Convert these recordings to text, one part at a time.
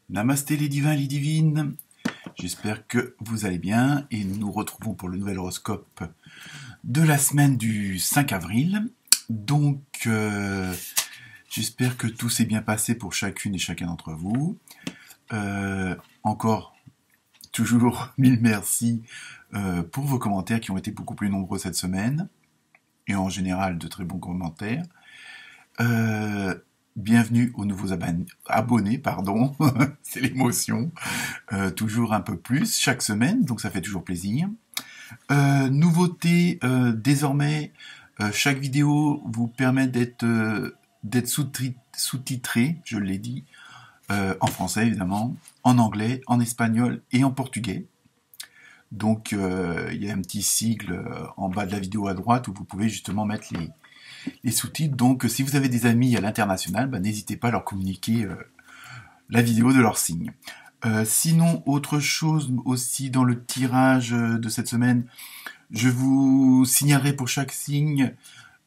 Namasté les divins, les divines. J'espère que vous allez bien et nous nous retrouvons pour le nouvel horoscope de la semaine du 5 avril. Donc, j'espère que tout s'est bien passé pour chacune et chacun d'entre vous. Encore, toujours, mille merci pour vos commentaires qui ont été beaucoup plus nombreux cette semaine et en général de très bons commentaires. Bienvenue aux nouveaux abonnés, pardon, c'est l'émotion, toujours un peu plus chaque semaine, donc ça fait toujours plaisir. Nouveauté, désormais, chaque vidéo vous permet d'être sous-titré, je l'ai dit, en français évidemment, en anglais, en espagnol et en portugais. Donc il y a un petit sigle en bas de la vidéo à droite où vous pouvez justement mettre les sous-titres. Donc si vous avez des amis à l'international, n'hésitez pas à leur communiquer la vidéo de leur signe. Sinon, autre chose aussi dans le tirage de cette semaine, je vous signalerai pour chaque signe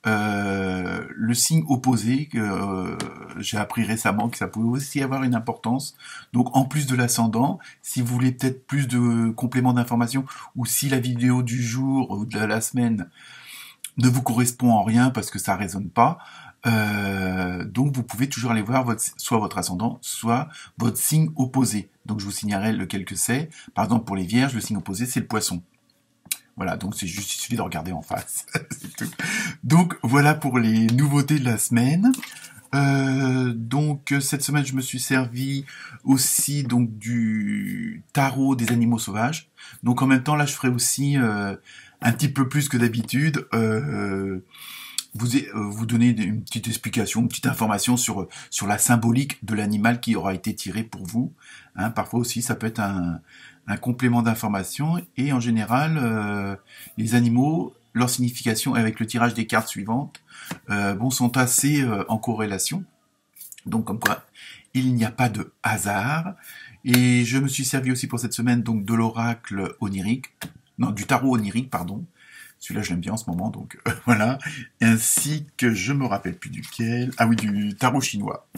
le signe opposé que j'ai appris récemment que ça pouvait aussi avoir une importance. Donc en plus de l'ascendant, si vous voulez peut-être plus de compléments d'information ou si la vidéo du jour ou de la semaine ne vous correspond en rien parce que ça résonne pas, donc vous pouvez toujours aller voir soit votre ascendant, soit votre signe opposé. Donc je vous signalerai lequel que c'est. Par exemple pour les vierges, le signe opposé c'est le poisson. Voilà, donc c'est juste, il suffit de regarder en face. C'est tout. Donc voilà pour les nouveautés de la semaine. Donc cette semaine je me suis servi aussi donc du tarot des animaux sauvages. Donc en même temps là je ferai aussi un petit peu plus que d'habitude vous donner une petite explication, une petite information sur la symbolique de l'animal qui aura été tiré pour vous. Hein, parfois aussi ça peut être un complément d'information et en général les animaux, leur signification avec le tirage des cartes suivantes sont assez en corrélation. Donc comme quoi il n'y a pas de hasard. Et je me suis servi aussi pour cette semaine donc de l'oracle onirique, non du tarot onirique pardon. Celui-là, je l'aime bien en ce moment, donc voilà. Ainsi que je me rappelle plus duquel. Ah oui, du tarot chinois.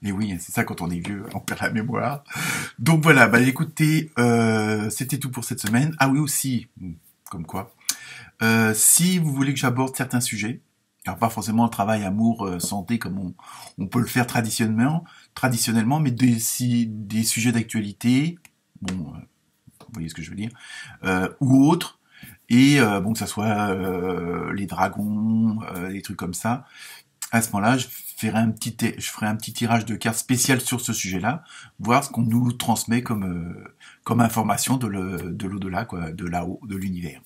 Et oui, c'est ça quand on est vieux, on perd la mémoire. Donc voilà, écoutez, c'était tout pour cette semaine. Ah oui aussi, comme quoi. Si vous voulez que j'aborde certains sujets, alors pas forcément le travail, amour, santé comme on peut le faire traditionnellement, mais des sujets d'actualité, vous voyez ce que je veux dire, ou autres. Et que ça soit les dragons, des trucs comme ça. À ce moment-là, je ferai un petit tirage de cartes spécial sur ce sujet-là, voir ce qu'on nous transmet comme information de l'au-delà, quoi, de là-haut, de l'univers.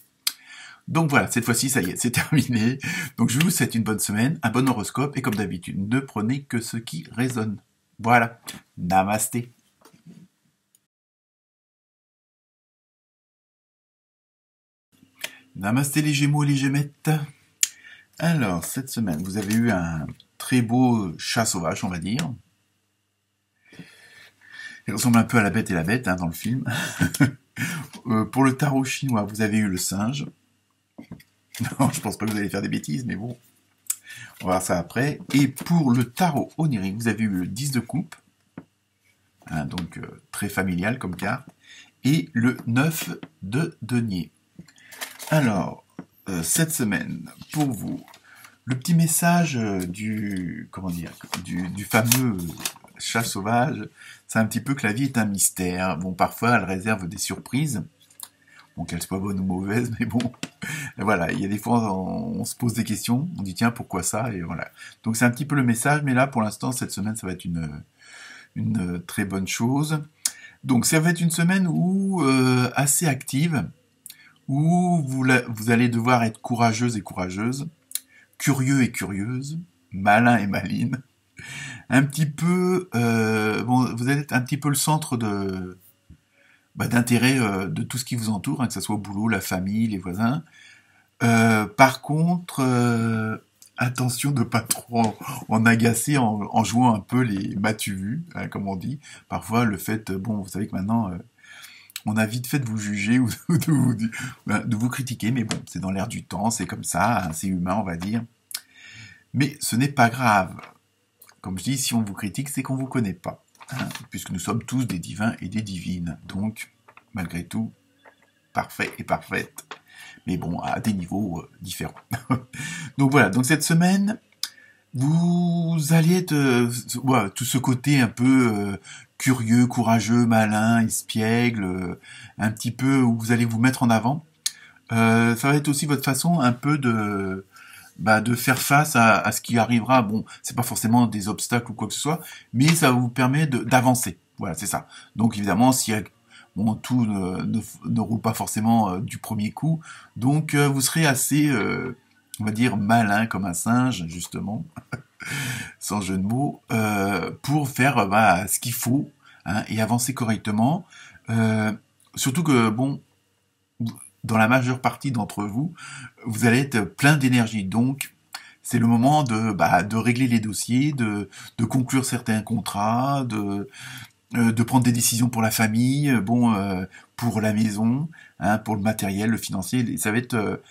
Donc voilà, cette fois-ci, ça y est, c'est terminé. Donc je vous souhaite une bonne semaine, un bon horoscope, et comme d'habitude, ne prenez que ce qui résonne. Voilà, namasté. Namasté les Gémeaux et les Gémettes. Alors, cette semaine, vous avez eu un très beau chat sauvage, on va dire. Il ressemble un peu à la Bête et la Bête dans le film. Pour le tarot chinois, vous avez eu le singe. Non, je pense pas que vous allez faire des bêtises, mais bon. On va voir ça après. Et pour le tarot onirique, vous avez eu le 10 de coupe. Donc, très familial comme carte. Et le 9 de denier. Alors, cette semaine, pour vous, le petit message du fameux chat sauvage, c'est un petit peu que la vie est un mystère. Bon, parfois, elle réserve des surprises. Bon, qu'elles soient bonnes ou mauvaises, mais bon. Voilà, il y a des fois, on se pose des questions, on dit tiens, pourquoi ça? Et voilà. Donc c'est un petit peu le message, mais là, pour l'instant, cette semaine, ça va être une très bonne chose. Donc ça va être une semaine assez active, où vous allez devoir être courageuse et courageuse, curieux et curieuse, malin et maline, un petit peu, vous êtes un petit peu le centre d'intérêt de tout ce qui vous entoure, que ce soit au boulot, la famille, les voisins. Par contre, attention de pas trop en agacer en jouant un peu les m'as-tu vu, comme on dit. Parfois, le fait, vous savez que maintenant, on a vite fait de vous juger ou de vous critiquer, mais bon, c'est dans l'air du temps, c'est comme ça, c'est humain, on va dire. Mais ce n'est pas grave. Comme je dis, si on vous critique, c'est qu'on vous connaît pas. hein, puisque nous sommes tous des divins et des divines. Donc, malgré tout, parfait et parfaite. Mais bon, à des niveaux différents. Donc voilà, donc cette semaine, vous allez être voilà, tout ce côté un peu curieux, courageux, malin, espiègle, un petit peu où vous allez vous mettre en avant. Ça va être aussi votre façon un peu de faire face à ce qui arrivera. Bon, c'est pas forcément des obstacles ou quoi que ce soit, mais ça vous permet d'avancer. Voilà, c'est ça. Donc évidemment, si bon, tout ne roule pas forcément du premier coup, donc vous serez assez, on va dire, malin comme un singe, justement, sans jeu de mots, pour faire ce qu'il faut, hein, et avancer correctement. Surtout que, bon, dans la majeure partie d'entre vous, vous allez être plein d'énergie. Donc, c'est le moment de régler les dossiers, de conclure certains contrats, de prendre des décisions pour la famille, pour la maison, hein, pour le matériel, le financier. Ça va être,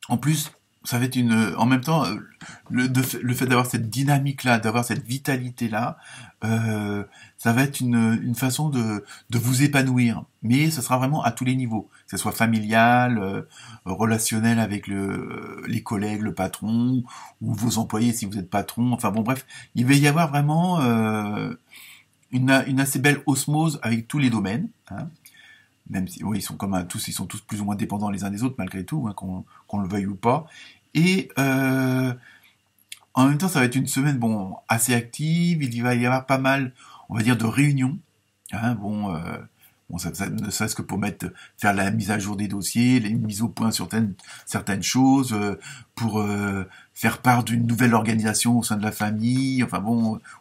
en plus, ça va être en même temps, le fait d'avoir cette dynamique-là, d'avoir cette vitalité-là, ça va être une façon de vous épanouir. Mais ce sera vraiment à tous les niveaux, que ce soit familial, relationnel avec les collègues, le patron, ou vos employés si vous êtes patron. Enfin bon, bref, il va y avoir vraiment une assez belle osmose avec tous les domaines, hein. Même si oui, ils sont tous plus ou moins dépendants les uns des autres malgré tout, hein, qu'on le veuille ou pas. Et en même temps, ça va être une semaine assez active. Il va y avoir pas mal, on va dire, de réunions. Hein, ça ne serait-ce que pour faire la mise à jour des dossiers, les mises au point sur certaines choses, pour faire part d'une nouvelle organisation au sein de la famille,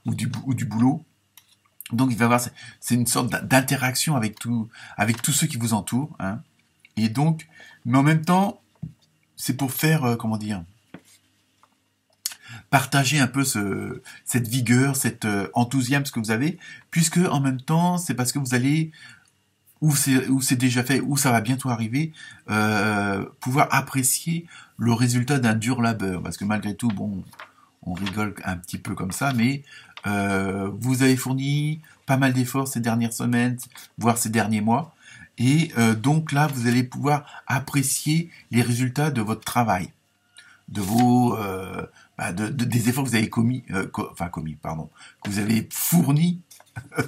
ou du boulot. Donc il va y avoir, c'est une sorte d'interaction avec tous ceux qui vous entourent, hein. Et donc, mais en même temps, c'est pour faire, partager un peu cette vigueur, cet enthousiasme que vous avez, puisque en même temps, c'est parce que vous allez, ou c'est déjà fait, ou ça va bientôt arriver, pouvoir apprécier le résultat d'un dur labeur, parce que malgré tout, bon, on rigole un petit peu comme ça, mais vous avez fourni pas mal d'efforts ces dernières semaines, voire ces derniers mois, et donc là, vous allez pouvoir apprécier les résultats de votre travail, de vos des efforts que vous avez que vous avez fournis.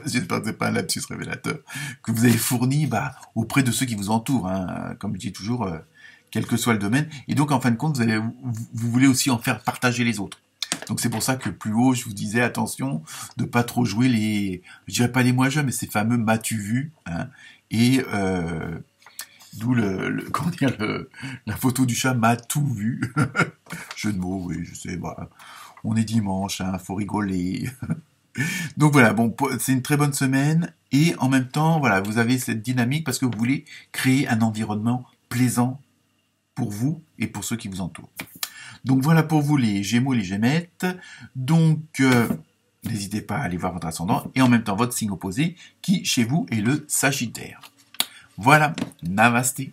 J'espère que c'est pas un lapsus révélateur, que vous avez fourni auprès de ceux qui vous entourent, hein, comme je dis toujours, quel que soit le domaine. Et donc, en fin de compte, vous voulez aussi en faire partager les autres. Donc c'est pour ça que plus haut, je vous disais, attention, de pas trop jouer je dirais pas les moins jeunes, mais ces fameux m'as-tu vu, hein, et d'où la photo du chat m'a tout vu. Jeu de mots, oui, je sais, on est dimanche, hein, faut rigoler. Donc voilà, c'est une très bonne semaine, et en même temps, voilà, vous avez cette dynamique parce que vous voulez créer un environnement plaisant pour vous et pour ceux qui vous entourent. Donc voilà pour vous les Gémeaux, les Gémettes. Donc n'hésitez pas à aller voir votre ascendant et en même temps votre signe opposé qui chez vous est le Sagittaire. Voilà, namasté.